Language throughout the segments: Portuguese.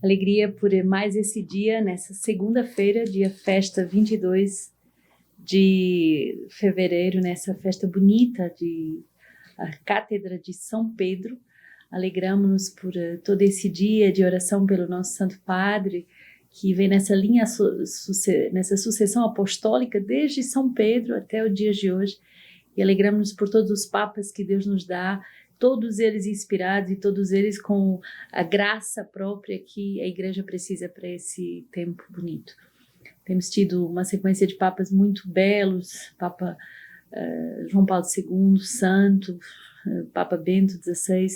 Alegria por mais esse dia, nessa segunda-feira, dia festa 22 de fevereiro, nessa festa bonita de a Cátedra de São Pedro. Alegramos-nos por todo esse dia de oração pelo nosso Santo Padre, que vem nessa linha, nessa sucessão apostólica desde São Pedro até o dia de hoje. E alegramos-nos por todos os papas que Deus nos dá, todos eles inspirados e todos eles com a graça própria que a Igreja precisa para esse tempo bonito. Temos tido uma sequência de papas muito belos, Papa João Paulo II, santo, Papa Bento XVI,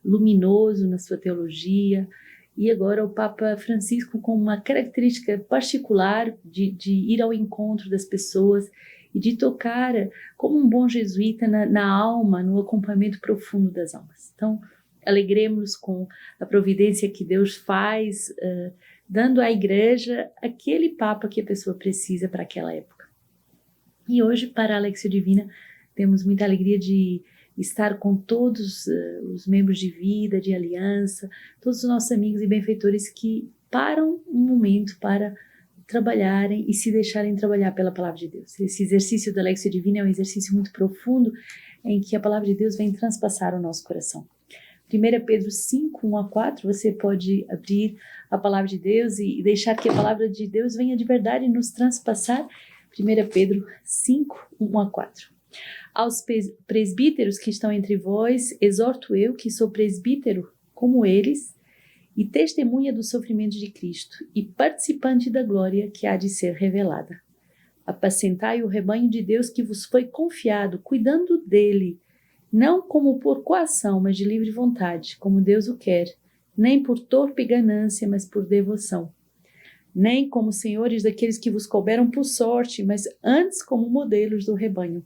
luminoso na sua teologia, e agora o Papa Francisco com uma característica particular de ir ao encontro das pessoas e de tocar como um bom jesuíta na alma, no acompanhamento profundo das almas. Então, alegremos-nos com a providência que Deus faz, dando à Igreja aquele Papa que a pessoa precisa para aquela época. E hoje, para a Alexio Divina, temos muita alegria de estar com todos os membros de vida, de aliança, todos os nossos amigos e benfeitores que param um momento para trabalharem e se deixarem trabalhar pela Palavra de Deus. Esse exercício da Alexio Divina é um exercício muito profundo em que a Palavra de Deus vem transpassar o nosso coração. 1 Pedro 5, 1 a 4, você pode abrir a Palavra de Deus e deixar que a Palavra de Deus venha de verdade nos transpassar. 1 Pedro 5, 1 a 4. Aos presbíteros que estão entre vós, exorto eu, que sou presbítero como eles, e testemunha do sofrimento de Cristo, e participante da glória que há de ser revelada. Apacentai o rebanho de Deus que vos foi confiado, cuidando dele, não como por coação, mas de livre vontade, como Deus o quer, nem por torpe ganância, mas por devoção. Nem como senhores daqueles que vos couberam por sorte, mas antes como modelos do rebanho.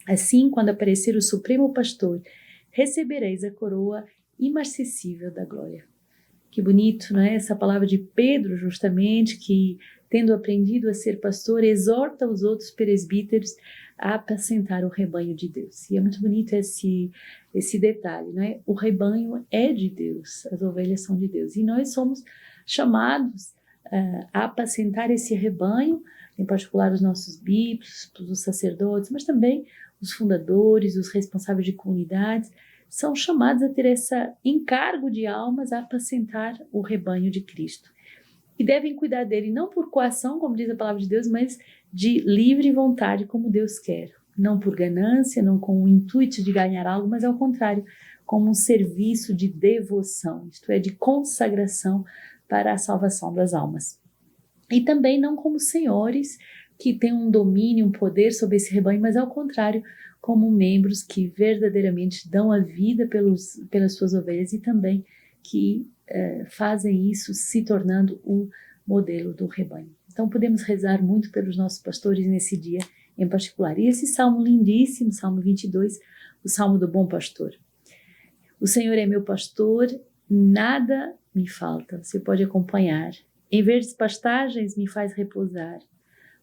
Assim, quando aparecer o Supremo Pastor, recebereis a coroa imarcessível da glória. Que bonito, não é? Essa palavra de Pedro, justamente, que, tendo aprendido a ser pastor, exorta os outros presbíteros a apacentar o rebanho de Deus. E é muito bonito esse detalhe, não é? O rebanho é de Deus, as ovelhas são de Deus. E nós somos chamados a apacentar esse rebanho, em particular os nossos bispos, os sacerdotes, mas também os fundadores, os responsáveis de comunidades, são chamados a ter esse encargo de almas a apacentar o rebanho de Cristo. E devem cuidar dele não por coação, como diz a palavra de Deus, mas de livre vontade, como Deus quer. Não por ganância, não com o intuito de ganhar algo, mas ao contrário, como um serviço de devoção, isto é, de consagração para a salvação das almas. E também não como senhores que têm um domínio, um poder sobre esse rebanho, mas ao contrário, como membros que verdadeiramente dão a vida pelas suas ovelhas e também que fazem isso se tornando o modelo do rebanho. Então podemos rezar muito pelos nossos pastores nesse dia em particular. E esse salmo lindíssimo, Salmo 22, o Salmo do Bom Pastor. O Senhor é meu pastor, nada me falta. Você pode acompanhar. Em verdes pastagens me faz repousar.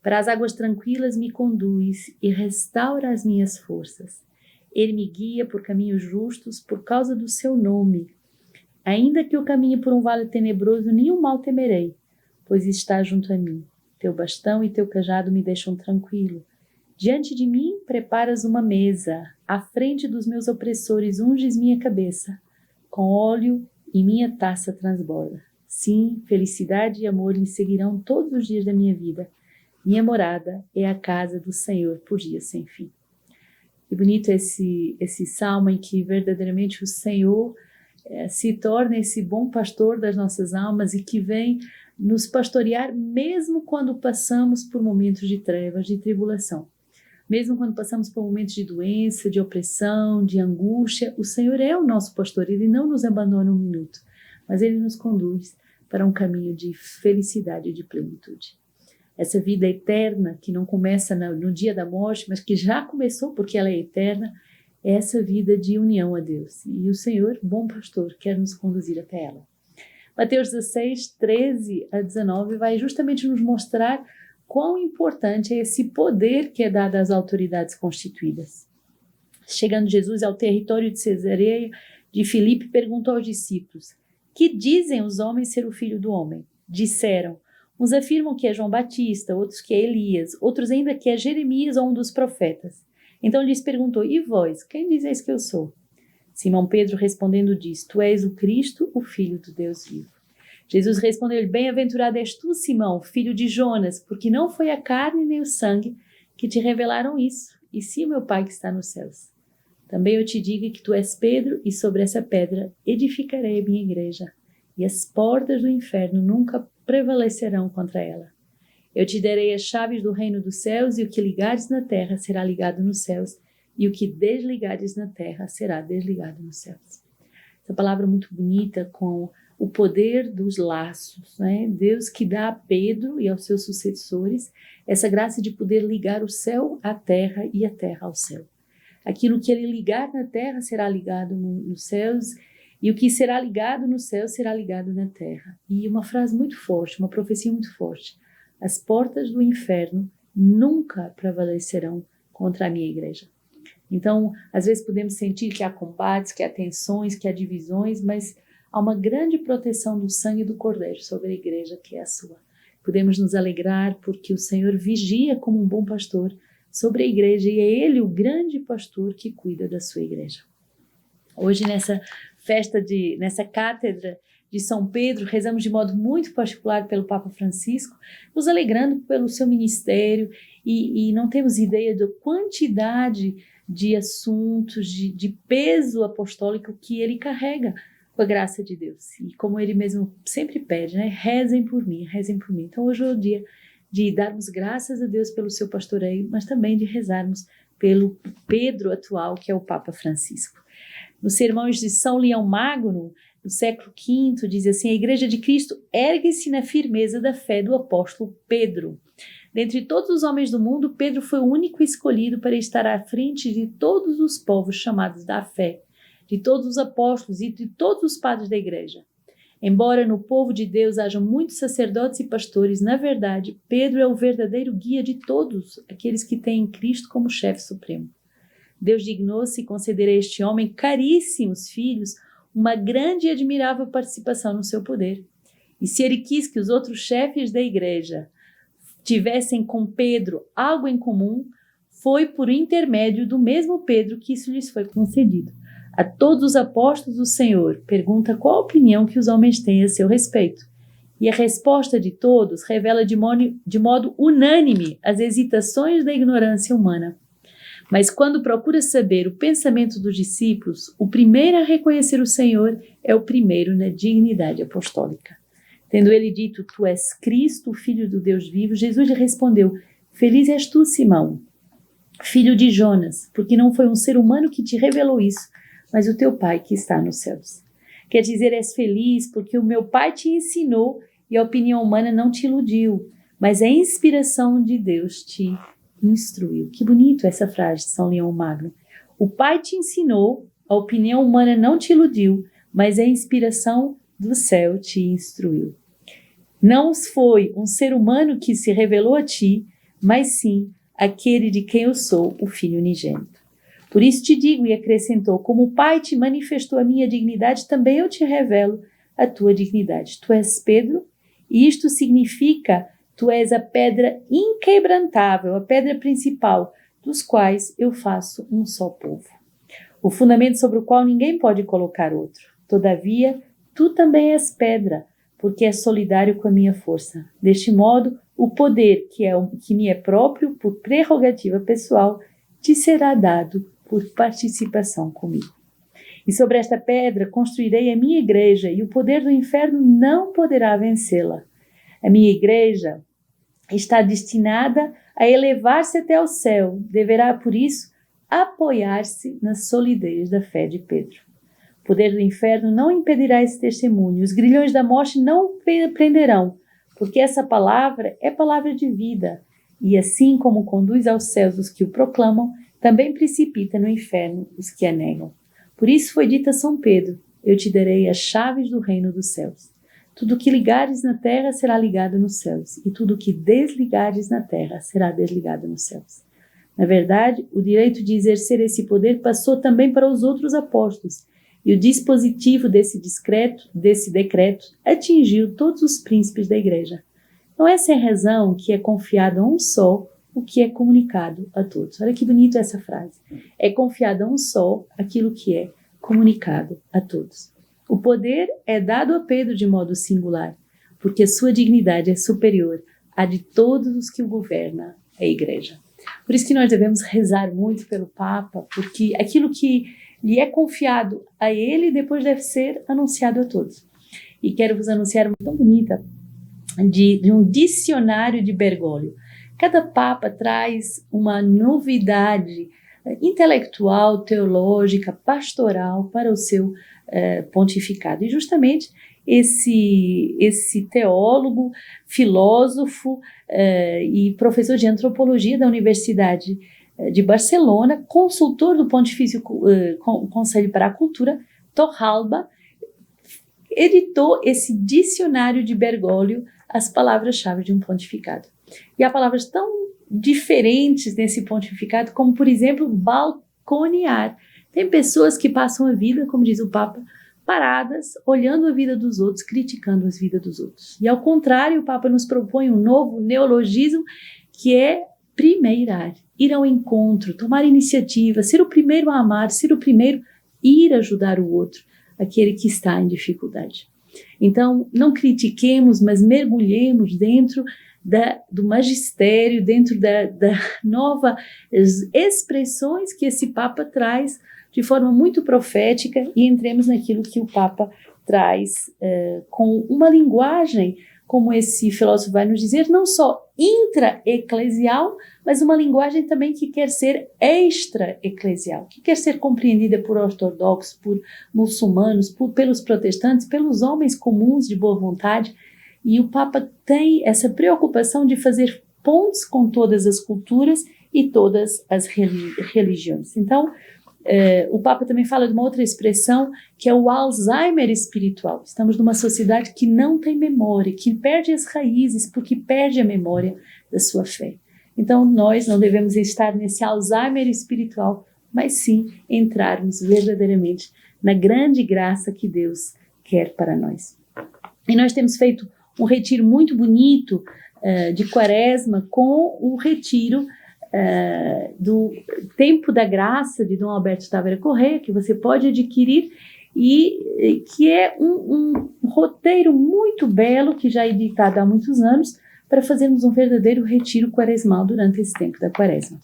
Para as águas tranquilas me conduz e restaura as minhas forças. Ele me guia por caminhos justos por causa do seu nome. Ainda que eu caminhe por um vale tenebroso, nenhum mal temerei, pois está junto a mim. Teu bastão e teu cajado me deixam tranquilo. Diante de mim preparas uma mesa, à frente dos meus opressores unges minha cabeça. Com óleo e minha taça transborda. Sim, felicidade e amor me seguirão todos os dias da minha vida. Minha morada é a casa do Senhor por dias sem fim. Que bonito esse salmo em que verdadeiramente o Senhor se torna esse bom pastor das nossas almas e que vem nos pastorear mesmo quando passamos por momentos de trevas, de tribulação. Mesmo quando passamos por momentos de doença, de opressão, de angústia, o Senhor é o nosso pastor, Ele não nos abandona um minuto, mas Ele nos conduz para um caminho de felicidade e de plenitude. Essa vida eterna, que não começa no dia da morte, mas que já começou porque ela é eterna, é essa vida de união a Deus. E o Senhor, bom pastor, quer nos conduzir até ela. Mateus 16, 13 a 19 vai justamente nos mostrar quão importante é esse poder que é dado às autoridades constituídas. Chegando Jesus ao território de Cesareia de Filipe, perguntou aos discípulos: Que dizem os homens ser o filho do homem? Disseram, uns afirmam que é João Batista, outros que é Elias, outros ainda que é Jeremias ou um dos profetas. Então lhes perguntou, e vós, quem dizeis que eu sou? Simão Pedro respondendo disse, tu és o Cristo, o Filho do Deus vivo. Jesus respondeu-lhe, bem-aventurado és tu, Simão, filho de Jonas, porque não foi a carne nem o sangue que te revelaram isso, e sim o meu Pai que está nos céus. Também eu te digo que tu és Pedro, e sobre essa pedra edificarei a minha igreja, e as portas do inferno nunca prevalecerão contra ela. Eu te darei as chaves do reino dos céus, e o que ligares na terra será ligado nos céus, e o que desligares na terra será desligado nos céus. Essa palavra muito bonita com o poder dos laços, né? Deus que dá a Pedro e aos seus sucessores essa graça de poder ligar o céu à terra e a terra ao céu. Aquilo que ele ligar na terra será ligado nos céus, e o que será ligado no céu será ligado na terra. E uma frase muito forte, uma profecia muito forte. As portas do inferno nunca prevalecerão contra a minha igreja. Então, às vezes podemos sentir que há combates, que há tensões, que há divisões, mas há uma grande proteção do sangue do Cordeiro sobre a igreja que é a sua. Podemos nos alegrar porque o Senhor vigia como um bom pastor sobre a igreja e é Ele o grande pastor que cuida da sua igreja. Hoje, nessa nessa cátedra de São Pedro, rezamos de modo muito particular pelo Papa Francisco, nos alegrando pelo seu ministério e não temos ideia da quantidade de assuntos, de peso apostólico que ele carrega com a graça de Deus. E como ele mesmo sempre pede, né? Rezem por mim, rezem por mim. Então hoje é o dia de darmos graças a Deus pelo seu pastoreio, mas também de rezarmos pelo Pedro atual, que é o Papa Francisco. Nos sermões de São Leão Magno, no século V, diz assim, a Igreja de Cristo ergue-se na firmeza da fé do apóstolo Pedro. Dentre todos os homens do mundo, Pedro foi o único escolhido para estar à frente de todos os povos chamados da fé, de todos os apóstolos e de todos os padres da igreja. Embora no povo de Deus hajam muitos sacerdotes e pastores, na verdade, Pedro é o verdadeiro guia de todos aqueles que têm Cristo como chefe supremo. Deus dignou-se conceder a este homem, caríssimos filhos, uma grande e admirável participação no seu poder. E se ele quis que os outros chefes da igreja tivessem com Pedro algo em comum, foi por intermédio do mesmo Pedro que isso lhes foi concedido. A todos os apóstolos do Senhor pergunta qual a opinião que os homens têm a seu respeito. E a resposta de todos revela de modo unânime as hesitações da ignorância humana. Mas quando procura saber o pensamento dos discípulos, o primeiro a reconhecer o Senhor é o primeiro na dignidade apostólica. Tendo ele dito, tu és Cristo, o Filho do Deus vivo, Jesus lhe respondeu, feliz és tu, Simão, filho de Jonas, porque não foi um ser humano que te revelou isso, mas o teu Pai que está nos céus. Quer dizer, és feliz porque o meu Pai te ensinou e a opinião humana não te iludiu, mas a inspiração de Deus te instruiu. Que bonito essa frase de São Leão Magno. O Pai te ensinou, a opinião humana não te iludiu, mas a inspiração do céu te instruiu. Não foi um ser humano que se revelou a ti, mas sim aquele de quem eu sou o Filho unigênito. Por isso te digo, e acrescentou, como o Pai te manifestou a minha dignidade, também eu te revelo a tua dignidade. Tu és Pedro, e isto significa, tu és a pedra inquebrantável, a pedra principal, dos quais eu faço um só povo. O fundamento sobre o qual ninguém pode colocar outro. Todavia, tu também és pedra, porque és solidário com a minha força. Deste modo, o poder que me é próprio por prerrogativa pessoal te será dado por participação comigo. E sobre esta pedra construirei a minha igreja, e o poder do inferno não poderá vencê-la. A minha igreja está destinada a elevar-se até ao céu, deverá, por isso, apoiar-se na solidez da fé de Pedro. O poder do inferno não impedirá esse testemunho, os grilhões da morte não prenderão, porque essa palavra é palavra de vida, e assim como conduz aos céus os que o proclamam, também precipita no inferno os que a negam. Por isso foi dito a São Pedro, eu te darei as chaves do reino dos céus. Tudo o que ligares na terra será ligado nos céus, e tudo o que desligares na terra será desligado nos céus. Na verdade, o direito de exercer esse poder passou também para os outros apóstolos, E o dispositivo desse decreto atingiu todos os príncipes da igreja. Não é sem razão que é confiado a um só o que é comunicado a todos. Olha que bonito essa frase. É confiado a um só aquilo que é comunicado a todos. O poder é dado a Pedro de modo singular, porque a sua dignidade é superior à de todos os que o governam, a igreja. Por isso que nós devemos rezar muito pelo Papa, porque aquilo que lhe é confiado a ele depois deve ser anunciado a todos. E quero vos anunciar uma tão bonita de um dicionário de Bergoglio. Cada Papa traz uma novidade intelectual, teológica, pastoral para o seu pontificado. E justamente esse teólogo, filósofo e professor de antropologia da Universidade de Barcelona, consultor do Pontifício Conselho para a Cultura, Torralba, editou esse dicionário de Bergoglio, as palavras-chave de um pontificado. E há palavras tão diferentes nesse pontificado, como, por exemplo, balconear. Tem pessoas que passam a vida, como diz o Papa, paradas, olhando a vida dos outros, criticando a vida dos outros. E, ao contrário, o Papa nos propõe um novo neologismo, que é primeirar, ir ao encontro, tomar iniciativa, ser o primeiro a amar, ser o primeiro a ir ajudar o outro, aquele que está em dificuldade. Então, não critiquemos, mas mergulhemos dentro do magistério, dentro da novas expressões que esse Papa traz de forma muito profética, e entremos naquilo que o Papa traz com uma linguagem, como esse filósofo vai nos dizer, não só intra-eclesial, mas uma linguagem também que quer ser extra-eclesial, que quer ser compreendida por ortodoxos, por muçulmanos, pelos protestantes, pelos homens comuns de boa vontade. E o Papa tem essa preocupação de fazer pontes com todas as culturas e todas as religiões. Então, o Papa também fala de uma outra expressão, que é o Alzheimer espiritual. Estamos numa sociedade que não tem memória, que perde as raízes porque perde a memória da sua fé. Então, nós não devemos estar nesse Alzheimer espiritual, mas sim entrarmos verdadeiramente na grande graça que Deus quer para nós. E nós temos feito um retiro muito bonito de Quaresma, com o retiro do Tempo da Graça de Dom Alberto Távora Correia, que você pode adquirir, e que é um roteiro muito belo, que já é editado há muitos anos, para fazermos um verdadeiro retiro quaresmal durante esse tempo da Quaresma.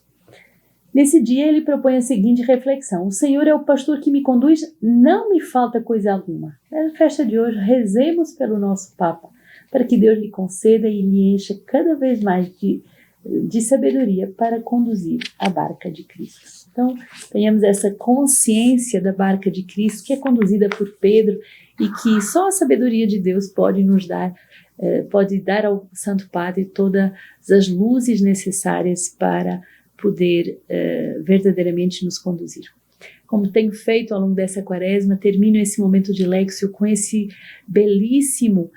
Nesse dia ele propõe a seguinte reflexão: o Senhor é o pastor que me conduz, não me falta coisa alguma. Na festa de hoje, rezemos pelo nosso Papa, para que Deus lhe conceda e lhe encha cada vez mais de sabedoria para conduzir a barca de Cristo. Então, tenhamos essa consciência da barca de Cristo, que é conduzida por Pedro, e que só a sabedoria de Deus pode nos dar, pode dar ao Santo Padre todas as luzes necessárias para poder verdadeiramente nos conduzir. Como tenho feito ao longo dessa Quaresma, termino esse momento de Lexio com esse belíssimo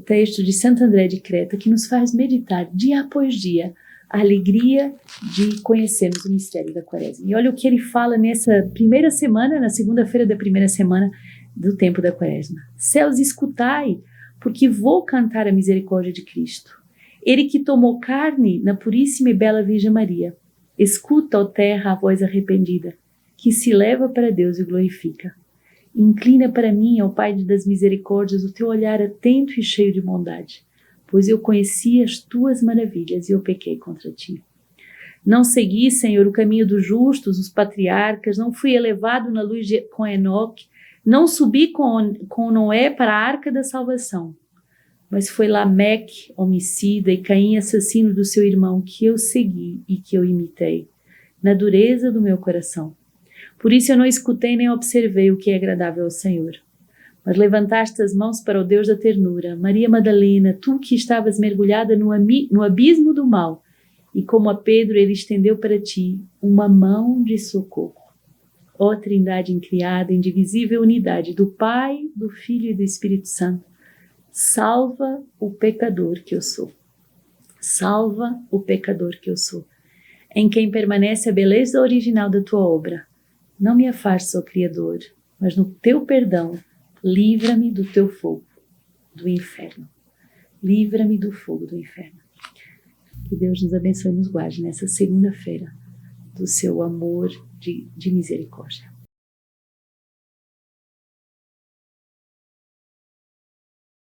texto de Santo André de Creta, que nos faz meditar dia após dia a alegria de conhecermos o mistério da Quaresma. E olha o que ele fala nessa primeira semana, na segunda-feira da primeira semana do tempo da Quaresma. Céus, escutai, porque vou cantar a misericórdia de Cristo. Ele que tomou carne na puríssima e bela Virgem Maria. Escuta, ó terra, a voz arrependida, que se leva para Deus e glorifica. Inclina para mim, ó Pai das misericórdias, o teu olhar atento e cheio de bondade, pois eu conheci as tuas maravilhas e eu pequei contra ti. Não segui, Senhor, o caminho dos justos, os patriarcas, não fui elevado na luz com Enoque, não subi com Noé para a arca da salvação, mas foi Lameque, homicida, e Caim, assassino do seu irmão, que eu segui e que eu imitei, na dureza do meu coração. Por isso eu não escutei nem observei o que é agradável ao Senhor. Mas levantaste as mãos para o Deus da ternura. Maria Madalena, tu que estavas mergulhada no abismo do mal, e como a Pedro ele estendeu para ti uma mão de socorro. Ó Trindade incriada, indivisível unidade do Pai, do Filho e do Espírito Santo, salva o pecador que eu sou. Salva o pecador que eu sou, em quem permanece a beleza original da tua obra. Não me afastes, ó Criador, mas no teu perdão, livra-me do teu fogo, do inferno. Livra-me do fogo do inferno. Que Deus nos abençoe e nos guarde nessa segunda-feira do seu amor de misericórdia.